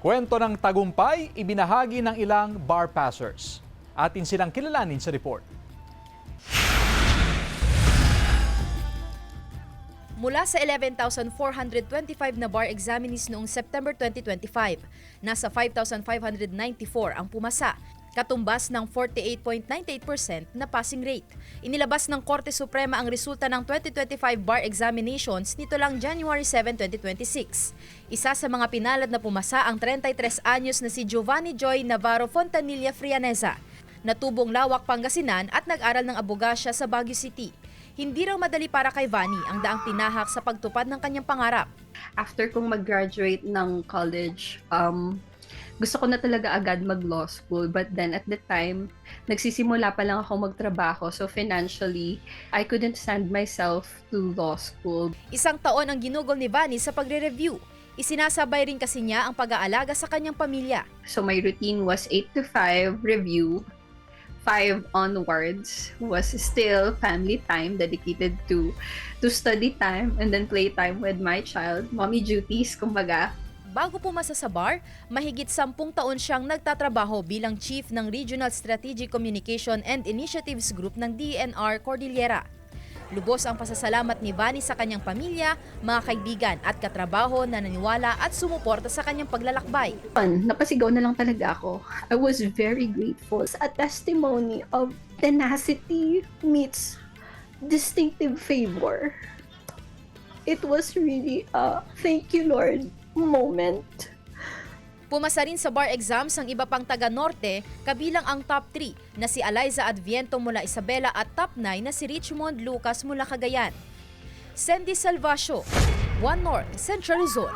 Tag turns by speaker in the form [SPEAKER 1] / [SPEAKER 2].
[SPEAKER 1] Kwento ng tagumpay, ibinahagi ng ilang bar passers. Atin silang kilalanin sa report.
[SPEAKER 2] Mula sa 11,425 na bar examinees noong September 2025, nasa 5,594 ang pumasa, katumbas ng 48.98% na passing rate. Inilabas ng Korte Suprema ang resulta ng 2025 bar examinations nito lang January 7, 2026. Isa sa mga pinalad na pumasa ang 33 anyos na si Giovanni Joy Navarro Fontanilla Frianeza. Natubong Lawak, Pangasinan at nag-aral ng abogasya sa Baguio City. Hindi raw madali para kay Vanny ang daang tinahak sa pagtupad ng kanyang pangarap.
[SPEAKER 3] After kong mag-graduate ng college, gusto ko na talaga agad mag-law school. But then at the time, nagsisimula pa lang ako magtrabaho. So financially, I couldn't send myself to law school.
[SPEAKER 2] Isang taon ang ginugol ni Vanny sa pagre-review. Isinasabay rin kasi niya ang pag-aalaga sa kanyang pamilya.
[SPEAKER 3] So my routine was 8 to 5 review. 5 onwards was still family time dedicated to study time and then play time with my child. Mommy duties, kumbaga.
[SPEAKER 2] Bago pumasa sa bar, mahigit 10 taon siyang nagtatrabaho bilang Chief ng Regional Strategic Communication and Initiatives Group ng DENR Cordillera. Lubos ang pasasalamat ni Vanny sa kanyang pamilya, mga kaibigan at katrabaho na naniwala at sumuporta sa kanyang paglalakbay.
[SPEAKER 3] Napasigaw na lang talaga ako. I was very grateful. A testimony of tenacity meets distinctive favor. It was really a thank you Lord moment.
[SPEAKER 2] Pumasa rin sa bar exams ang iba pang taga-norte, kabilang ang top 3 na si Eliza Adviento mula Isabela at top 9 na si Richmond Lucas mula Cagayan. Sandy Salvacio, One North, Central Luzon.